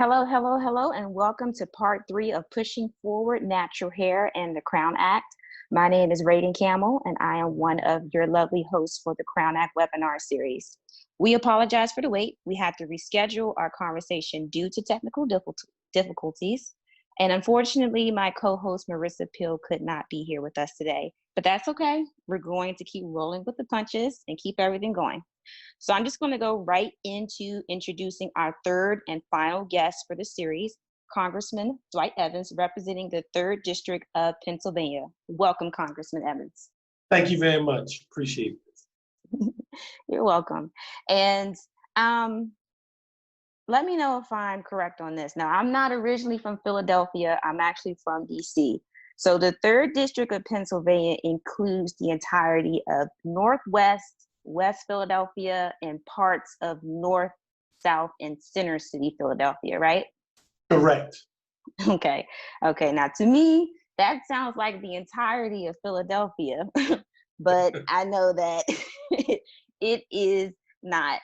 Hello, hello, hello, and welcome to part three of Pushing Forward Natural Hair and the Crown Act. My name is Raiden Camel, and I am one of your lovely hosts for the Crown Act webinar series. We apologize for the wait. We had to reschedule our conversation due to technical difficulties. And unfortunately, my co-host Marissa Pill could not be here with us today, but that's okay. We're going to keep rolling with the punches and keep everything going. So I'm just going to go right into introducing our third and final guest for the series, Congressman Dwight Evans, representing the 3rd District of Pennsylvania. Welcome, Congressman Evans. Thank you very much. Appreciate it. You're welcome. And let me know if I'm correct on this. Now, I'm not originally from Philadelphia. I'm actually from DC. So the 3rd District of Pennsylvania includes the entirety of Northwest, West Philadelphia, and parts of North, South, and Center City, Philadelphia, right? Correct. Okay. Now to me, that sounds like the entirety of Philadelphia, but I know that it is not.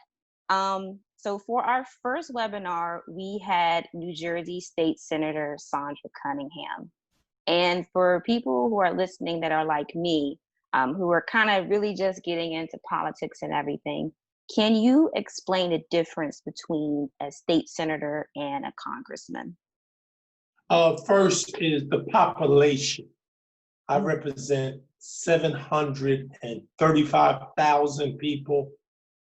So for our first webinar, we had New Jersey State Senator Sandra Cunningham. And for people who are listening that are like me, who are kind of really just getting into politics and everything, can you explain the difference between a state senator and a congressman? First is the population. I represent 735,000 people.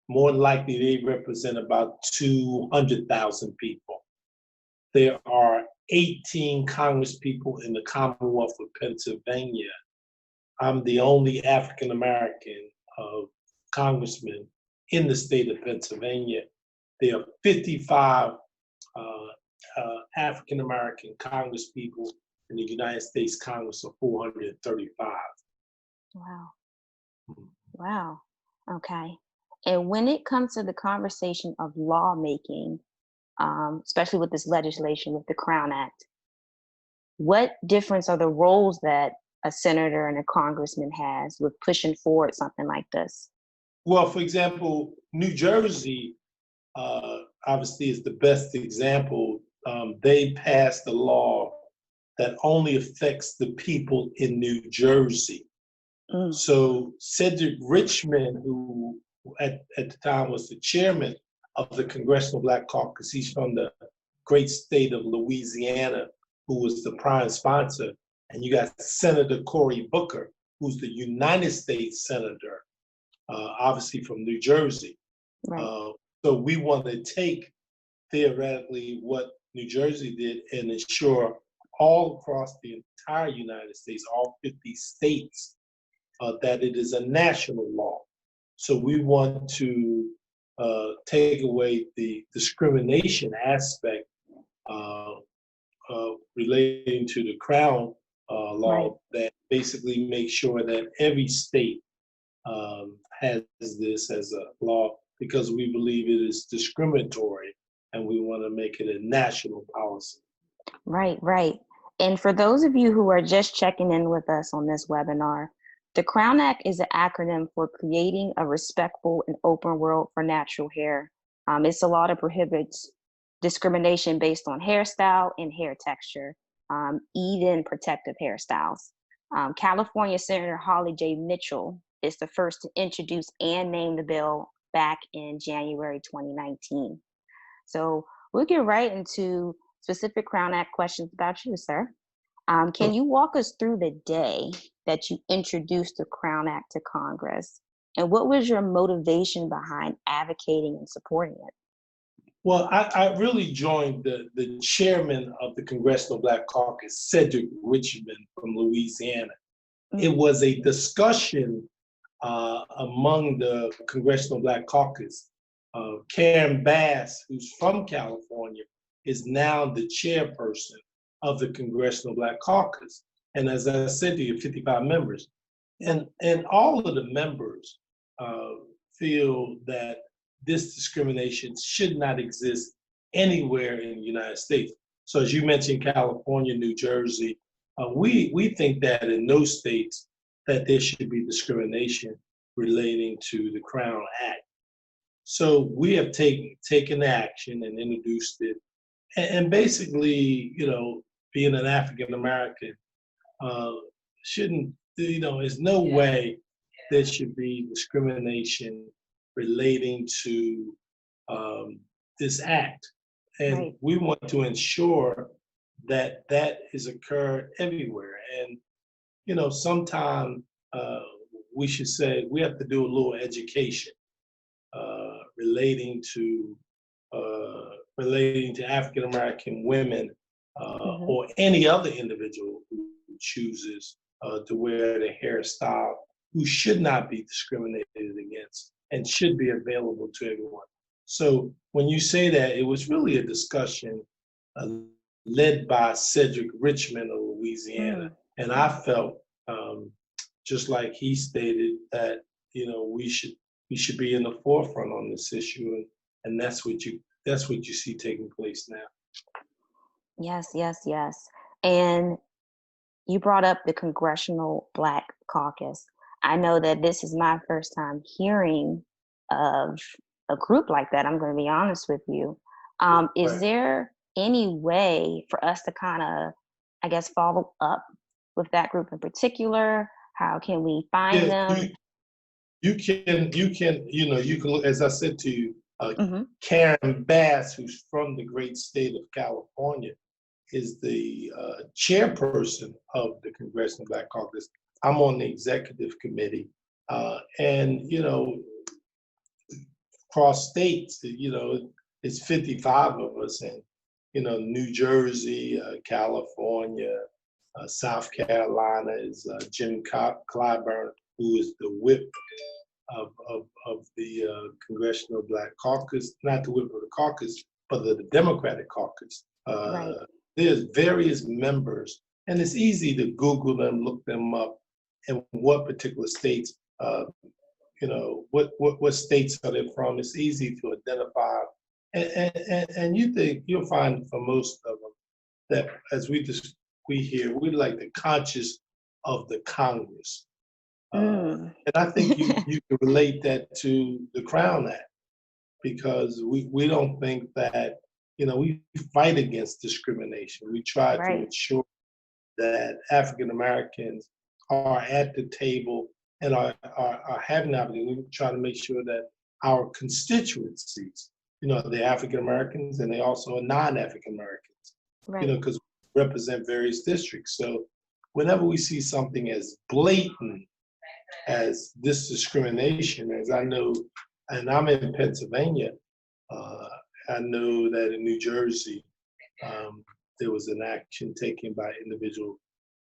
More likely, they represent about 200,000 people. There are 18 congresspeople in the Commonwealth of Pennsylvania. I'm the only African-American congressman in the state of Pennsylvania. There are 55 African-American congresspeople in the United States Congress of 435. Wow. Wow. Okay. And when it comes to the conversation of lawmaking, especially with this legislation, with the Crown Act, what difference are the roles that a senator and a congressman has with pushing forward something like this? Well, for example, New Jersey obviously is the best example. They passed a law that only affects the people in New Jersey. So Cedric Richmond, who at the time was the chairman of the Congressional Black Caucus, he's from the great state of Louisiana, who was the prime sponsor. And you got Senator Cory Booker, who's the United States Senator, obviously from New Jersey. Right. So we want to take theoretically what New Jersey did and ensure all across the entire United States, all 50 states, that it is a national law. So we want to take away the discrimination aspect relating to the Crown law, right, that basically makes sure that every state has this as a law, because we believe it is discriminatory and we want to make it a national policy. Right. And for those of you who are just checking in with us on this webinar, the Crown Act is an acronym for Creating a Respectful and Open World for Natural Hair. It's a law that prohibits discrimination based on hairstyle and hair texture, even protective hairstyles. California Senator Holly J. Mitchell is the first to introduce and name the bill back in January 2019. So we'll get right into specific Crown Act questions about you, sir. Can you walk us through the day that you introduced the Crown Act to Congress? And what was your motivation behind advocating and supporting it? Well, I really joined the chairman of the Congressional Black Caucus, Cedric Richmond from Louisiana. It was a discussion among the Congressional Black Caucus. Karen Bass, who's from California, is now the chairperson of the Congressional Black Caucus. And as I said to you, 55 members. And all of the members feel that this discrimination should not exist anywhere in the United States. So as you mentioned, California, New Jersey, we think that in those states that there should be discrimination relating to the Crown Act. So we have taken action and introduced it, and basically, being an African American uh, shouldn't, there's no way there should be discrimination relating to this act. And Right. we want to ensure that that is occurred everywhere. And, sometime we should say we have to do a little education relating to African American women Hmm. or any other individual who chooses to wear the hairstyle, who should not be discriminated against and should be available to everyone. So when you say that, it was really a discussion uh, led by Cedric Richmond of Louisiana, Mm. and I felt just like he stated that we should be in the forefront on this issue, and that's what you see taking place now. Yes, yes, yes. And you brought up the Congressional Black Caucus. I know that this is my first time hearing of a group like that. I'm going to be honest with you. Is Right. there any way for us to kind of, I guess, follow up with that group in particular? How can we find Yeah, them? you can, as I said to you, Hmm. Karen Bass, who's from the great state of California, is the chairperson of the Congressional Black Caucus. I'm on the executive committee, and across states, it's 55 of us, and New Jersey, California, South Carolina is Jim Clyburn, who is the whip of the Congressional Black Caucus, not the whip of the caucus, but the Democratic Caucus. Right. There's various members, and it's easy to Google them, look them up, and what particular states, what states are they from. It's easy to identify, and you'll find for most of them that as we hear, we like the conscience of the Congress. Mm. And I think you can relate that to the Crown Act because we don't think that, we fight against discrimination. We try to Right. ensure that African Americans are at the table and are having the opportunity. We try to make sure that our constituencies, they're African Americans and they also are non-African Americans, Right. because we represent various districts. So whenever we see something as blatant as this discrimination, as I know, and I'm in Pennsylvania, uh, I know that in New Jersey, there was an action taken by individual,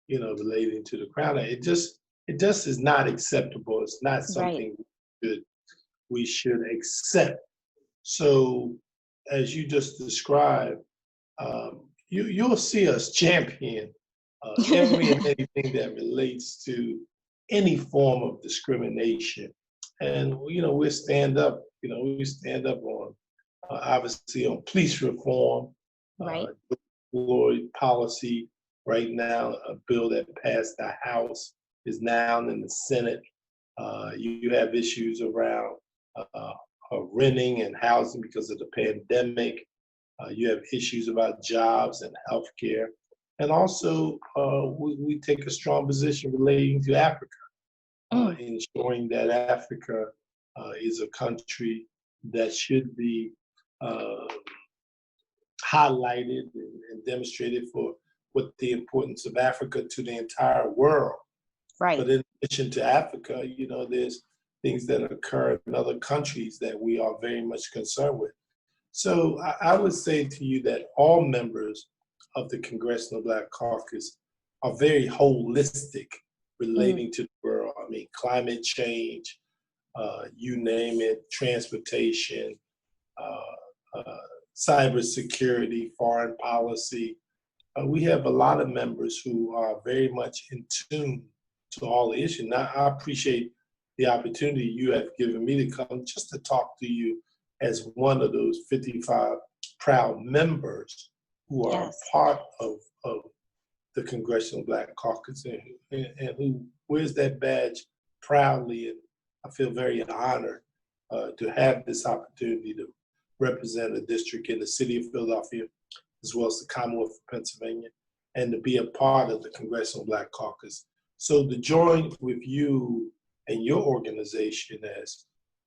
relating to the Crown Act. It just is not acceptable. It's not Right. something we should accept. So, as you just described, you'll see us champion every and anything that relates to any form of discrimination. And we stand up. We stand up on obviously on police reform, uh, Right. Floyd policy. Right now, a bill that passed the House is now in the Senate. You have issues around renting and housing because of the pandemic. You have issues about jobs and healthcare. And also, we take a strong position relating to Africa, Mm. ensuring that Africa is a country that should be uh, highlighted and demonstrated for what the importance of Africa to the entire world. Right. But in addition to Africa, there's things that occur in other countries that we are very much concerned with. So I would say to you that all members of the Congressional Black Caucus are very holistic Mm. relating to the world. I mean, climate change, you name it, transportation, cybersecurity, foreign policy. We have a lot of members who are very much in tune to all the issues. Now, I appreciate the opportunity you have given me to come just to talk to you as one of those 55 proud members who are Yes. part of the Congressional Black Caucus and who wears that badge proudly. And I feel very honored to have this opportunity to represent a district in the city of Philadelphia as well as the Commonwealth of Pennsylvania, and to be a part of the Congressional Black Caucus. So to join with you and your organization, as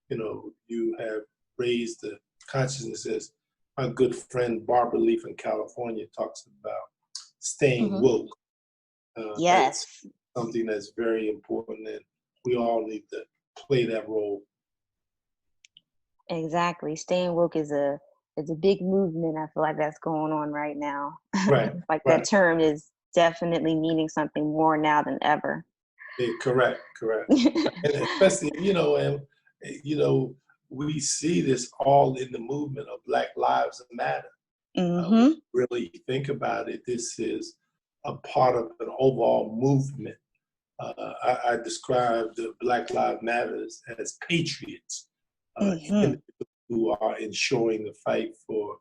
you have raised the consciousness, as my good friend Barbara Lee from California talks about, staying woke. It's Yes. something that's very important, and we all need to play that role. Exactly. Staying woke is a big movement. I feel like that's going on right now. Right. Like right. that term is definitely meaning something more now than ever. Yeah, correct. And especially, we see this all in the movement of Black Lives Matter. When you really think about it, this is a part of an overall movement. I describe the Black Lives Matter as patriots, who are ensuring the fight for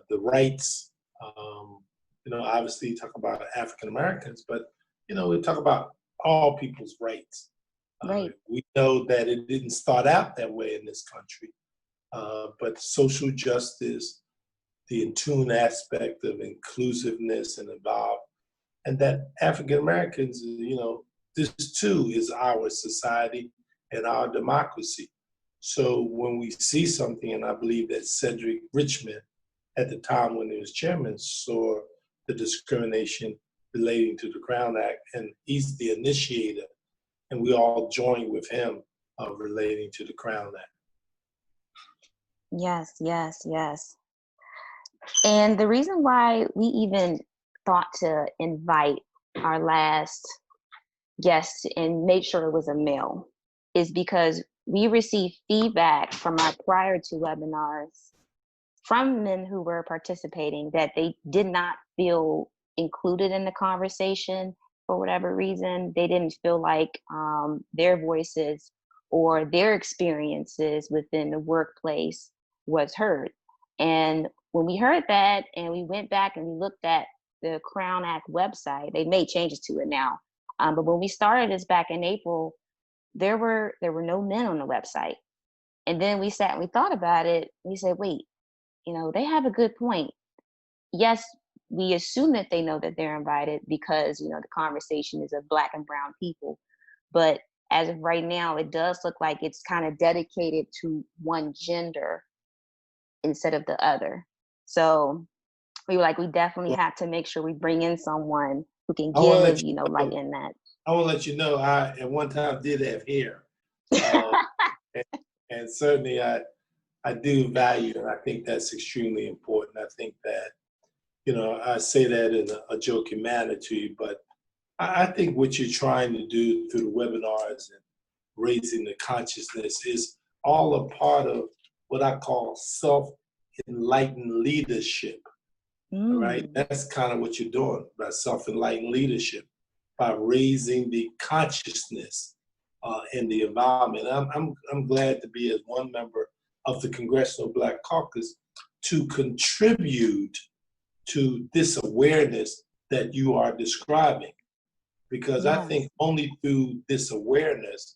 the rights. Obviously, you talk about African Americans, but we talk about all people's rights. Right. We know that it didn't start out that way in this country, but social justice, the in tune aspect of inclusiveness and involved, and that African Americans, this too is our society and our democracy. So when we see something, and I believe that Cedric Richmond, at the time when he was chairman, saw the discrimination relating to the Crown Act, and he's the initiator, and we all join with him relating to the Crown Act. Yes. And the reason why we even thought to invite our last guest and make sure it was a male is because we received feedback from our prior two webinars from men who were participating that they did not feel included in the conversation for whatever reason. They didn't feel like their voices or their experiences within the workplace was heard. And when we heard that and we went back and we looked at the Crown Act website, they made changes to it now. But when we started this back in April, there were no men on the website. And then we sat and we thought about it. We said, wait, they have a good point. Yes, we assume that they know that they're invited because, the conversation is of Black and brown people. But as of right now, it does look like it's kind of dedicated to one gender instead of the other. So we definitely have to make sure we bring in someone who can give, light in that. I want to let you know, I at one time did have hair. and certainly I do value, and I think that's extremely important. I think that, I say that in a joking manner to you, but I think what you're trying to do through the webinars and raising the consciousness is all a part of what I call self-enlightened leadership. All right, that's kind of what you're doing by self-enlightened leadership, by raising the consciousness in the environment. I'm glad to be as one member of the Congressional Black Caucus to contribute to this awareness that you are describing, because I think only through this awareness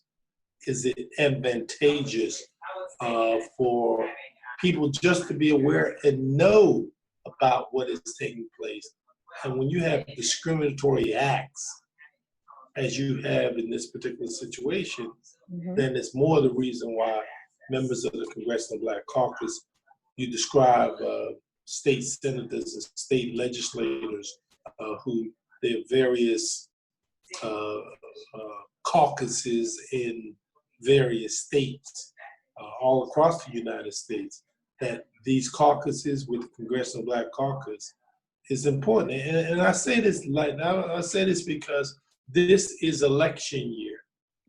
is it advantageous for people just to be aware and know about what is taking place. And when you have discriminatory acts, as you have in this particular situation, then it's more the reason why members of the Congressional Black Caucus, you describe state senators and state legislators who their various caucuses in various states all across the United States, that these caucuses with the Congressional Black Caucus is important. And I say this I say this because this is election year.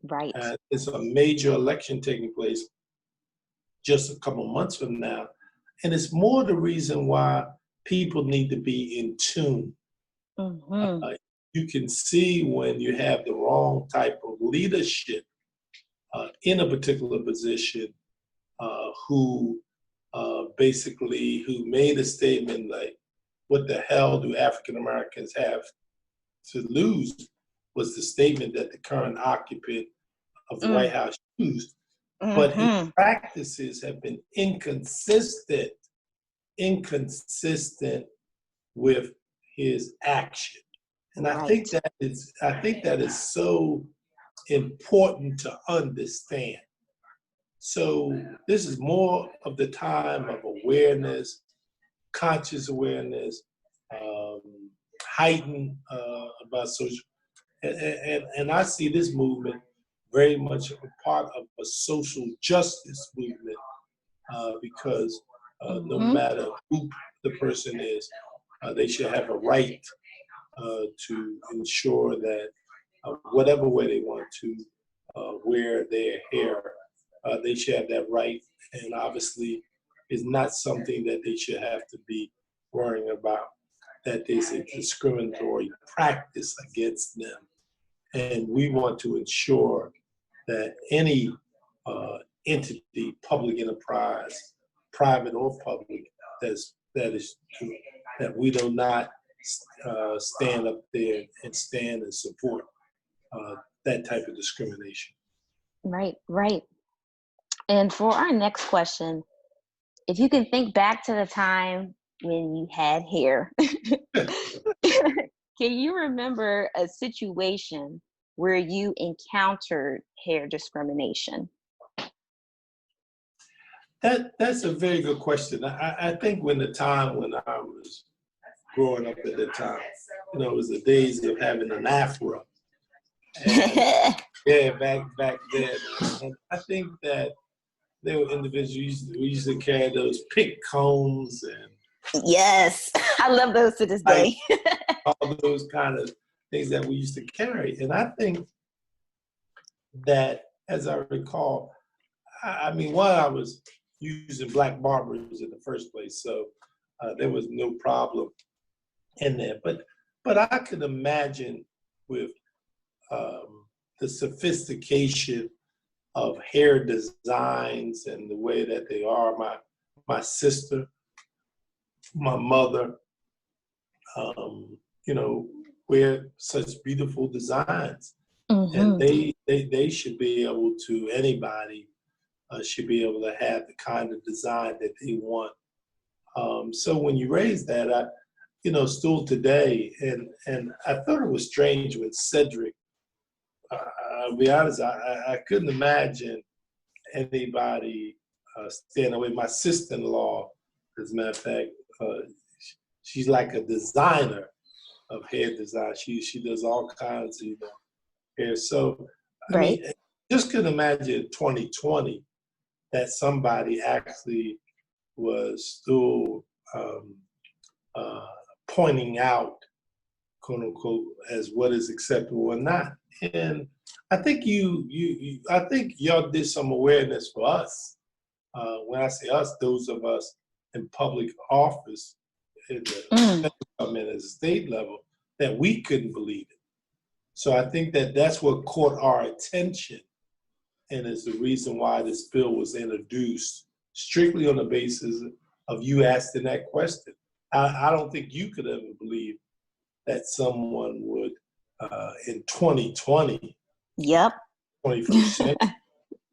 Right. It's a major election taking place just a couple months from now. And it's more the reason why people need to be in tune. You can see when you have the wrong type of leadership in a particular position, who made a statement like, what the hell do African Americans have to lose, was the statement that the current occupant of the White House used. But his practices have been inconsistent with his action. And I Right. think that is so important to understand. So this is more of the time of awareness, conscious awareness, um, heightened about social, and I see this movement very much a part of a social justice movement because no Mm-hmm. matter who the person is, they should have a right to ensure that whatever way they want to wear their hair, they should have that right. And obviously, it's not something that they should have to be worrying about, that there's a discriminatory practice against them. And we want to ensure that any entity, public enterprise, private or public, that we do not stand up there and stand and support that type of discrimination. Right, right. And for our next question, if you can think back to the time when you had hair, can you remember a situation where you encountered hair discrimination? That's a very good question. I think when the time when I was growing up at the time, it was the days of having an afro. And yeah, back then. And I think that there were individuals who used to carry those pink combs and Yes, I love those to this like day. all those kind of things that we used to carry. And I think that, as I recall, I mean, one, I was using black barbers in the first place, so there was no problem in there. But I could imagine with the sophistication of hair designs and the way that they are. My sister, my mother, you know, wear such beautiful designs, and Mm-hmm. they should be able to, anybody should be able to have the kind of design that they want. So when you raise that, still today, and I thought it was strange when Cedric. I'll be honest, I couldn't imagine anybody staying away. My sister-in-law, as a matter of fact, she's like a designer of hair design. She does all kinds of hair. So I Right. mean, just couldn't imagine 2020 that somebody actually was still uh, pointing out, quote unquote, as what is acceptable or not. And I think I think y'all did some awareness for us. When I say us, those of us in public office, in the Mm. federal government at the state level, that we couldn't believe it. So I think that that's what caught our attention, and is the reason why this bill was introduced, strictly on the basis of you asking that question. I don't think you could ever believe that someone would, in 2020, Yep. 21st century,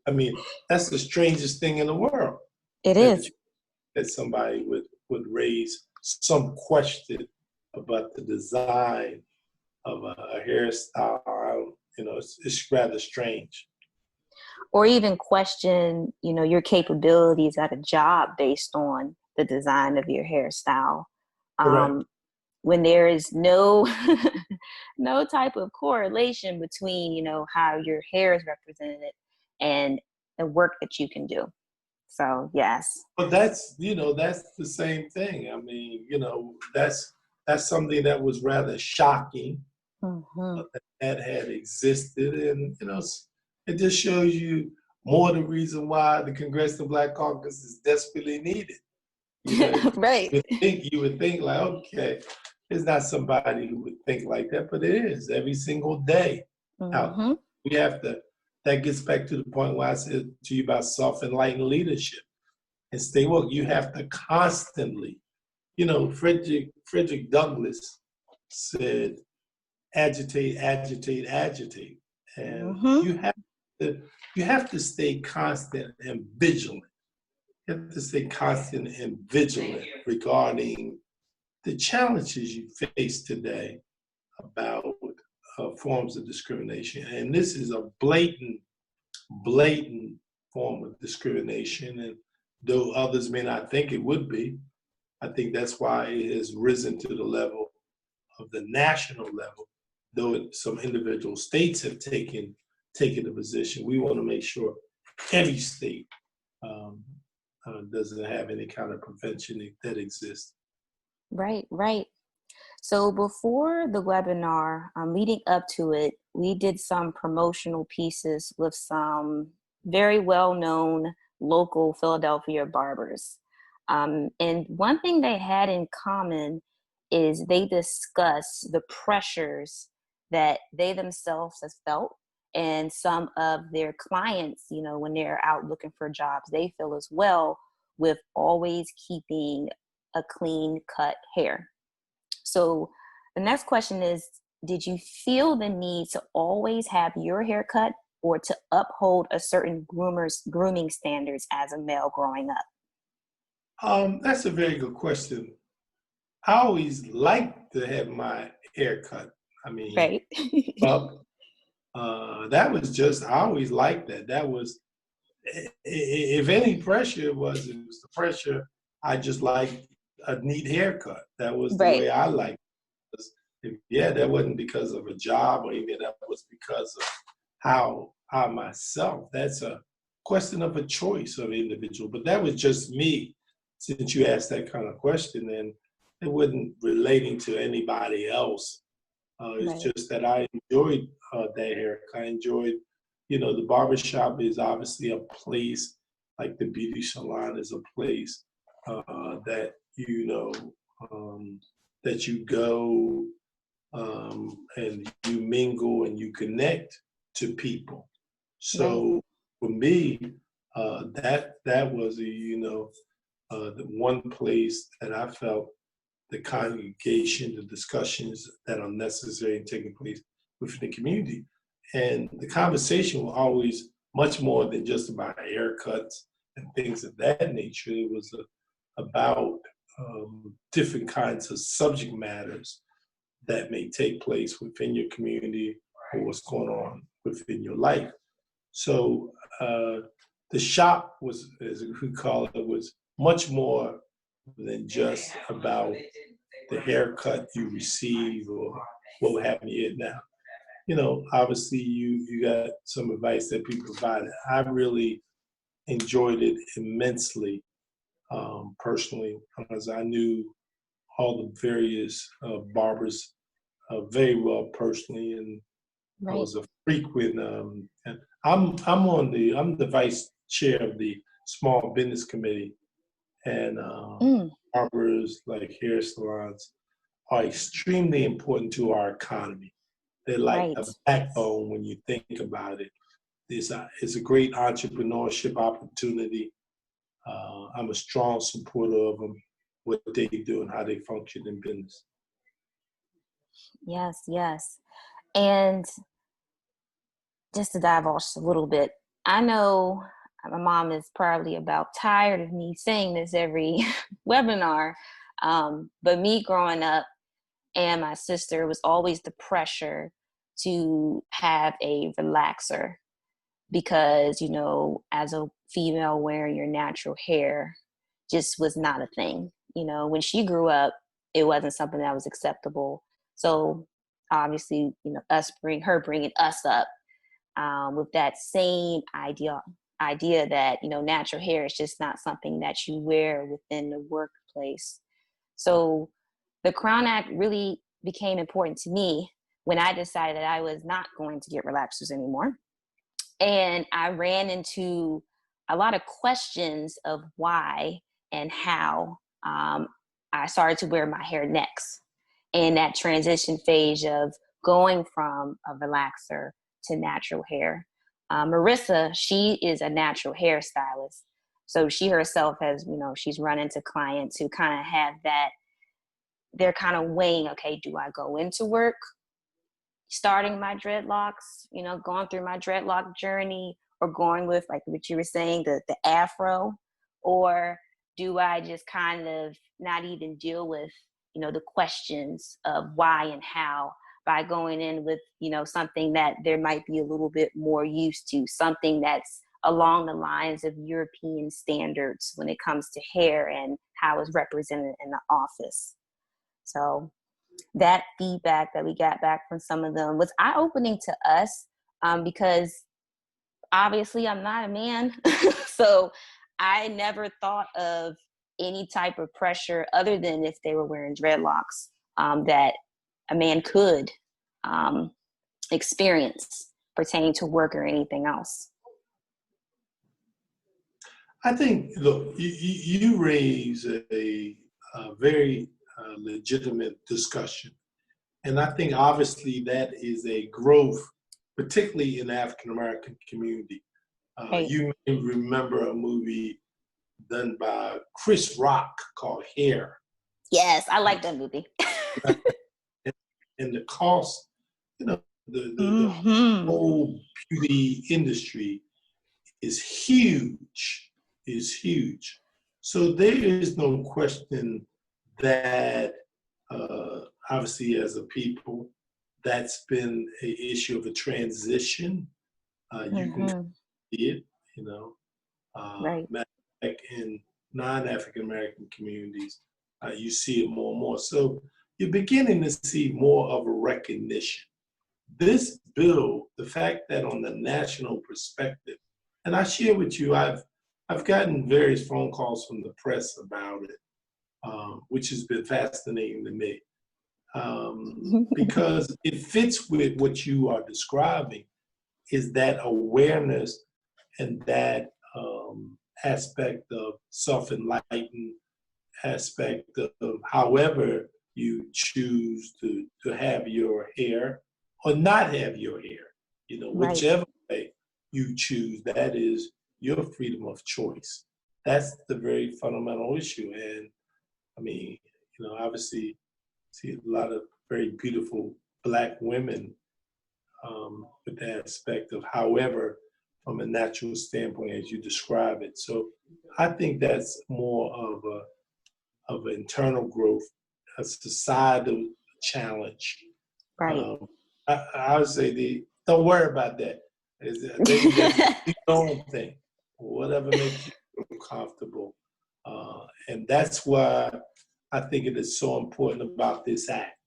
I mean, that's the strangest thing in the world, It that is. somebody would raise some question about the design of a hairstyle. It's rather strange. Or even question, your capabilities at a job based on the design of your hairstyle. Correct. Um, when there is no no type of correlation between, how your hair is represented and the work that you can do. So yes. But that's the same thing. I mean, that's something that was rather shocking Mm-hmm. that had existed, and it just shows you more the reason why the Congressional Black Caucus is desperately needed. Right. You would think like, okay, it's not somebody who would think like that, but it is every single day. Out Mm-hmm. we have to. That gets back to the point where I said to you about self-enlightened leadership and stay woke. You have to constantly, Frederick Douglass said, agitate, agitate, agitate, and Mm-hmm. you have to stay constant and vigilant. You have to stay constant and vigilant regarding the challenges you face today about forms of discrimination, and this is a blatant form of discrimination, and though others may not think it would be, I think that's why it has risen to the level of the national level. Though some individual states have taken a position, we want to make sure every state um, doesn't have any kind of prevention that exists. Right, right. So before the webinar, leading up to it, we did some promotional pieces with some very well-known local Philadelphia barbers. And one thing they had in common is they discuss the pressures that they themselves have felt and some of their clients, you know, when they're out looking for jobs, they feel as well with always keeping a clean cut hair. So the next question is, did you feel the need to always have your hair cut or to uphold a certain grooming standards as a male growing up? That's a very good question. I always liked to have my hair cut. I mean, Right. well, that was just, I always liked that. That was, if any pressure it was the pressure. I just liked a neat haircut. That was the Right. way I liked it. Yeah, that wasn't because of a job or even that was because of how myself. That's a question of a choice of individual. But that was just me. Since you asked that kind of question, and it wasn't relating to anybody else. It's Right. just that I enjoyed that haircut. I enjoyed, the barbershop is obviously a place, like the beauty salon is a place that, that you go and you mingle and you connect to people. Right. So for me, that was the one place that I felt the congregation, the discussions that are necessary and taking place within the community. And the conversation was always much more than just about haircuts and things of that nature. It was about different kinds of subject matters that may take place within your community or what's going on within your life. So the shop was, as we call it, was much more than just about the haircut you receive or what would happen to you now. Obviously you got some advice that people provided. I really enjoyed it immensely, personally, because I knew all the various barbers very well personally, and I Right. was a frequent. And I'm the vice chair of the small business committee, and Mm, barbers like hair salons are extremely important to our economy. They're like right. a backbone when you think about it. It's a great entrepreneurship opportunity. I'm a strong supporter of them, what they do and how they function in business. Yes, yes. And just to dive off a little bit, I know my mom is probably about tired of me saying this every webinar. But me growing up and my sister, was always the pressure to have a relaxer because, as a female wearing your natural hair just was not a thing. When she grew up, it wasn't something that was acceptable. So obviously, bringing us up with that same idea that natural hair is just not something that you wear within the workplace. So the Crown Act really became important to me when I decided that I was not going to get relaxers anymore. And I ran into a lot of questions of why and how I started to wear my hair next. And that transition phase of going from a relaxer to natural hair. Marissa, she is a natural hairstylist. So she herself has, she's run into clients who kind of have that, they're kind of weighing, okay, do I go into work starting my dreadlocks, going through my dreadlock journey, or going with, like what you were saying, the afro, or do I just kind of not even deal with, the questions of why and how, by going in with, something that there might be a little bit more used to, something that's along the lines of European standards when it comes to hair and how it's represented in the office. So that feedback that we got back from some of them was eye-opening to us, because obviously I'm not a man. So I never thought of any type of pressure other than if they were wearing dreadlocks, that a man could experience pertaining to work or anything else. I think, look, you raise a very legitimate discussion. And I think obviously that is a growth, particularly in the African-American community. Right. You may remember a movie done by Chris Rock called Hair. Yes, I like that movie. And the cost, the whole beauty industry is huge, So there is no question that obviously as a people, that's been an issue of a transition. You can see it, Right. Like in non-African American communities, you see it more and more. So you're beginning to see more of a recognition. This bill, the fact that on the national perspective, and I share with you, I've gotten various phone calls from the press about it, which has been fascinating to me, because it fits with what you are describing, is that awareness and that aspect of self-enlightened aspect of however you choose to have your hair or not have your hair, Right. whichever way you choose, that is your freedom of choice. That's the very fundamental issue. And I mean, obviously see a lot of very beautiful Black women with the aspect of however, from a natural standpoint, as you describe it. So I think that's more of an internal growth, a societal challenge. Right. I would say don't worry about that. They just do your own thing, whatever makes you feel comfortable. And that's why I think it is so important about this act,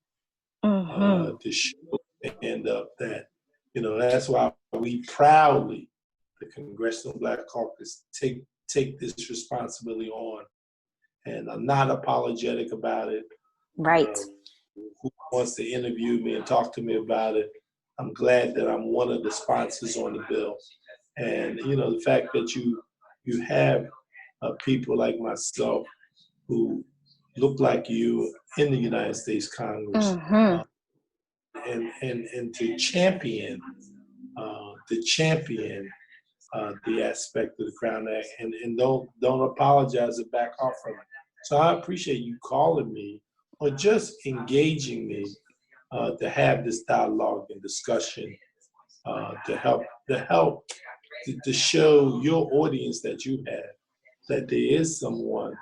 to show and up that, that's why we proudly, the Congressional Black Caucus, take this responsibility on. And I'm not apologetic about it. Right. Who wants to interview me and talk to me about it? I'm glad that I'm one of the sponsors on the bill. And, the fact that you have people like myself who look like you in the United States Congress, and to champion the aspect of the Crown Act, and don't apologize or back off from it. So I appreciate you calling me or just engaging me to have this dialogue and discussion, to help to show your audience that you have that there is someone,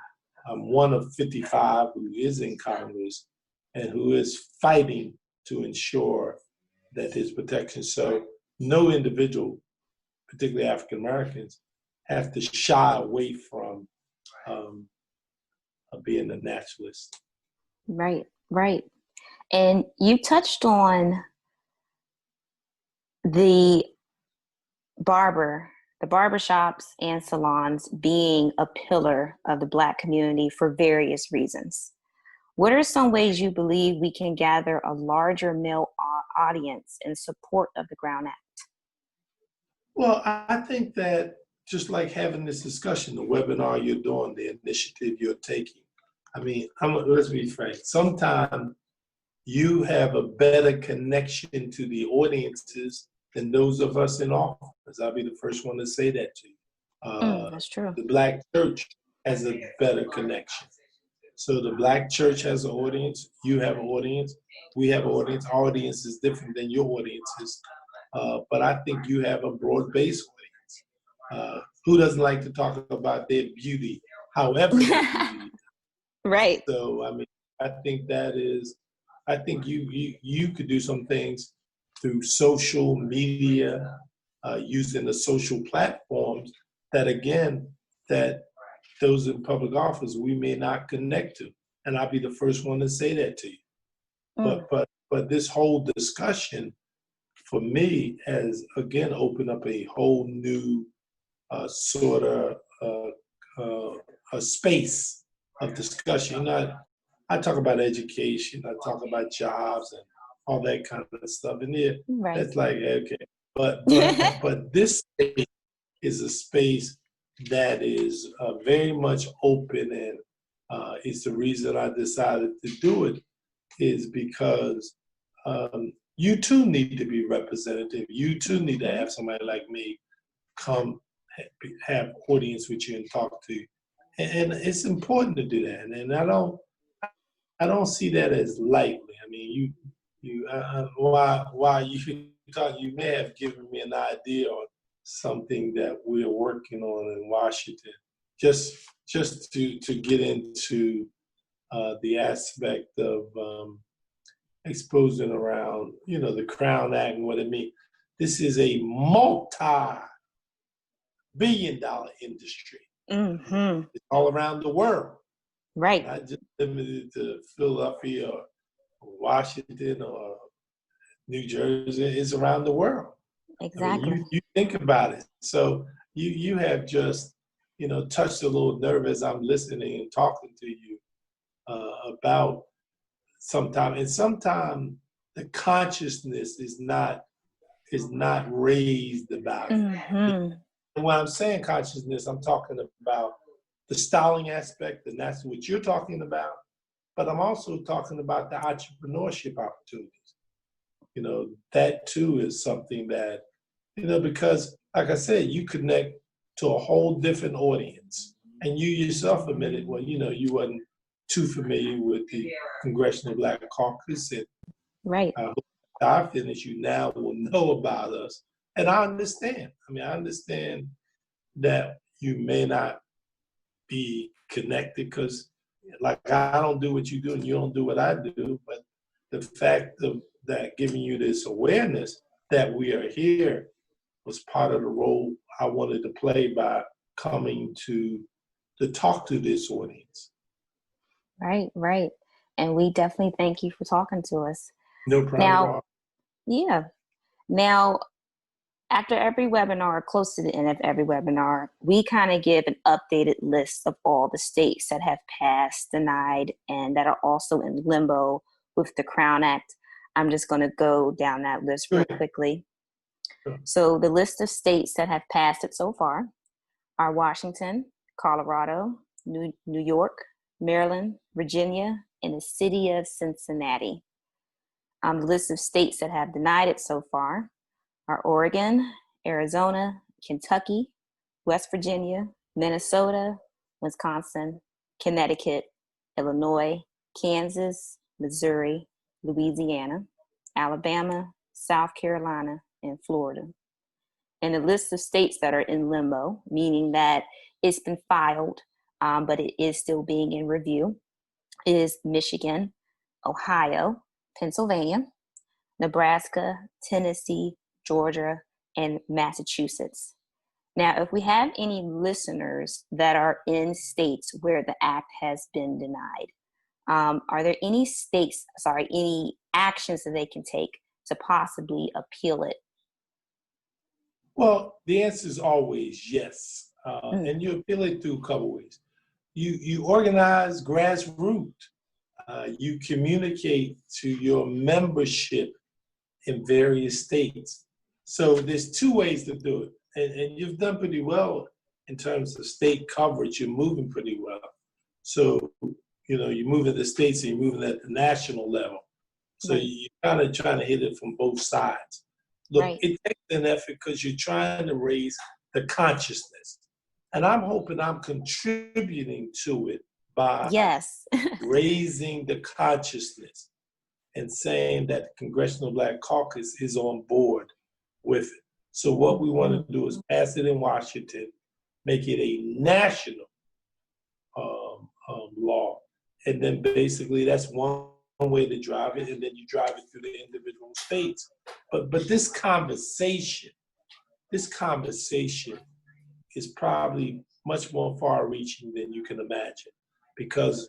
one of 55 who is in Congress and who is fighting to ensure that there's protection. So no individual, particularly African Americans, have to shy away from being a naturalist. Right. And you touched on the barbershops and salons being a pillar of the Black community for various reasons. What are some ways you believe we can gather a larger male audience in support of the Crown Act? Well, I think that just like having this discussion, the webinar you're doing, the initiative you're taking, I mean, let's be frank, sometimes you have a better connection to the audiences than those of us in office. I'll be the first one to say that to you. That's true. The Black church has a better connection. So the Black church has an audience, you have an audience, we have an audience. Our audience is different than your audiences. But I think you have a broad-based audience. Who doesn't like to talk about their beauty, however their beauty? Right. So, I mean, I think you could do some things through social media, using the social platforms that again, that those in public office we may not connect to. And I'll be the first one to say that to you. Mm. But this whole discussion for me has again opened up a whole new sort of a space of discussion. You know, I talk about education, I talk about jobs and all that kind of stuff. And yeah, Right. that's like okay. But this space is a space that is very much open, and it's the reason I decided to do it is because you too need to be representative. You too need to have somebody like me come have audience with you and talk to you. And it's important to do that. And I don't see that as lightly. I mean, while you talk, you may have given me an idea on something that we're working on in Washington, just to get into the aspect of exposing around, you know, the Crown Act and what it means. This is a multi-billion-dollar industry. Mm-hmm. It's all around the world, Right. not just limited to Philadelphia or Washington or New Jersey. It's around the world. Exactly. I mean, you think about it. So you have just, you know, touched a little nerve as I'm listening and talking to you about sometimes the consciousness is not raised about it. Mm-hmm. And when I'm saying consciousness, I'm talking about the styling aspect, and that's what you're talking about. But I'm also talking about the entrepreneurship opportunities. You know, that too is something that, you know, because like I said, you connect to a whole different audience. And you yourself admitted, well, you know, you wasn't too familiar with the Congressional Black Caucus. And Right. I finish, you now will know about us. And I understand. I mean, I understand that you may not be connected because, like, I don't do what you do and you don't do what I do. But the fact of that giving you this awareness that we are here was part of the role I wanted to play by coming to talk to this audience. Right. Right. And we definitely thank you for talking to us. No problem at Now, all. yeah. Now, after every webinar, or close to the end of every webinar, we kind of give an updated list of all the states that have passed, denied, and that are also in limbo with the Crown Act. I'm just going to go down that list real quickly. Sure. So the list of states that have passed it so far are Washington, Colorado, New York, Maryland, Virginia, and the city of Cincinnati. The list of states that have denied it so far are Oregon, Arizona, Kentucky, West Virginia, Minnesota, Wisconsin, Connecticut, Illinois, Kansas, Missouri, Louisiana, Alabama, South Carolina, and Florida. And the list of states that are in limbo, meaning that it's been filed, but it is still being in review, is Michigan, Ohio, Pennsylvania, Nebraska, Tennessee, Georgia, and Massachusetts. Now, if we have any listeners that are in states where the act has been denied, are there any any actions that they can take to possibly appeal it? Well, the answer is always yes. And you appeal it through a couple ways. You organize grassroots. You communicate to your membership in various states. So there's two ways to do it. And you've done pretty well in terms of state coverage. You're moving pretty well. So, you know, you're moving the states and you're moving at the national level. So Right. you're kind of trying to hit it from both sides. Look, Right. it takes an effort because you're trying to raise the consciousness. And I'm hoping I'm contributing to it by Yes. raising the consciousness and saying that the Congressional Black Caucus is on board with it. So what we want to do is pass it in Washington, make it a national law, And then basically that's one way to drive it, and then you drive it through the individual states. But this conversation is probably much more far-reaching than you can imagine, because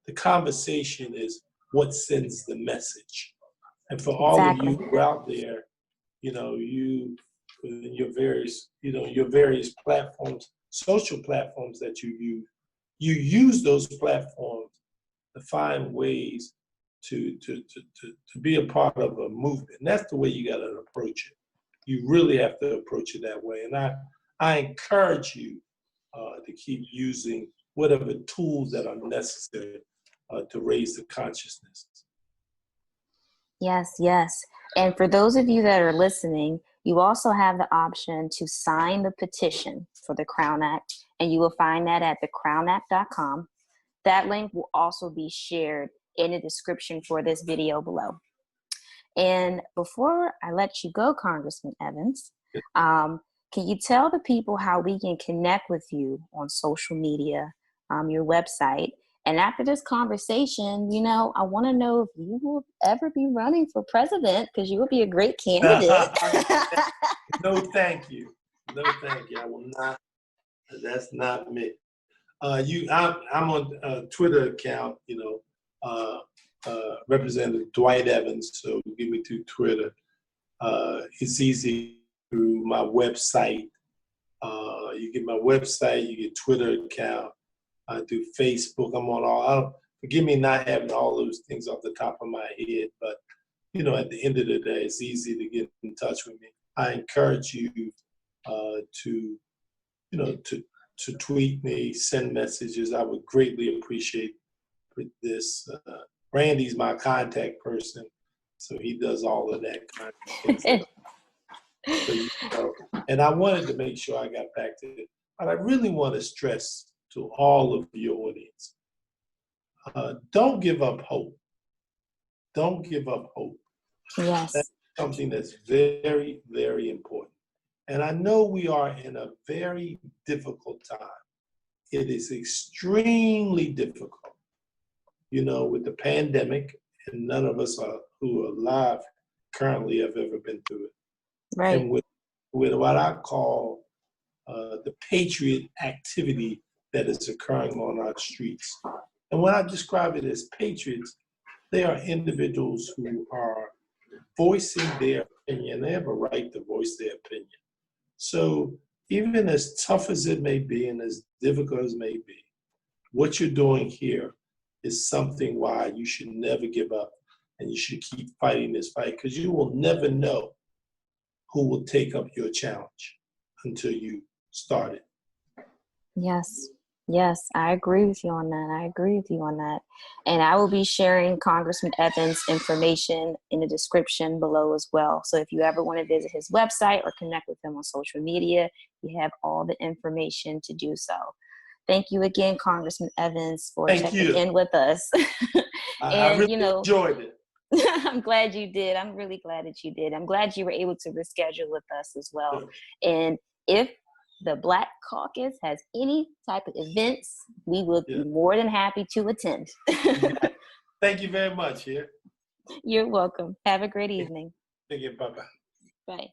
the conversation is what sends the message. And for all of you Exactly. who are out there, you your various platforms, social platforms that you use those platforms to find ways to be a part of a movement. And that's the way you got to approach it. You really have to approach it that way. And I encourage you to keep using whatever tools that are necessary to raise the consciousness. Yes, yes. And for those of you that are listening, you also have the option to sign the petition for the Crown Act, and you will find that at thecrownact.com. That link will also be shared in the description for this video below. And before I let you go, Congressman Evans, can you tell the people how we can connect with you on social media, your website? And after this conversation, I want to know if you will ever be running for president, because you will be a great candidate. No, thank you. No, thank you. I will not. That's not me. I'm on a Twitter account, Representative Dwight Evans. So give me through Twitter. It's easy through my website. You get my website, you get Twitter account. I do Facebook. I'm on all. Forgive me not having all those things off the top of my head, but at the end of the day, it's easy to get in touch with me. I encourage you to tweet me, send messages. I would greatly appreciate this. Randy's my contact person, so he does all of that kind of things. So, and I wanted to make sure I got back to it, but I really want to stress to all of your audience, don't give up hope. Don't give up hope. Yes. That's something that's very, very important. And I know we are in a very difficult time. It is extremely difficult, with the pandemic, and none of us who are alive currently have ever been through it. Right. And with what I call the patriot activity that is occurring on our streets. And when I describe it as patriots, they are individuals who are voicing their opinion. They have a right to voice their opinion. So even as tough as it may be and as difficult as it may be, what you're doing here is something why you should never give up, and you should keep fighting this fight, because you will never know who will take up your challenge until you start it. Yes. Yes, I agree with you on that. And I will be sharing Congressman Evans' information in the description below as well. So if you ever want to visit his website or connect with him on social media, you have all the information to do so. Thank you again, Congressman Evans, for checking in with us. I really enjoyed it. I'm glad you did. I'm really glad that you did. I'm glad you were able to reschedule with us as well. And if the Black Caucus has any type of events, we will be more than happy to attend. Thank you very much. You're welcome. Have a great evening. Thank you. Bye-bye. Bye.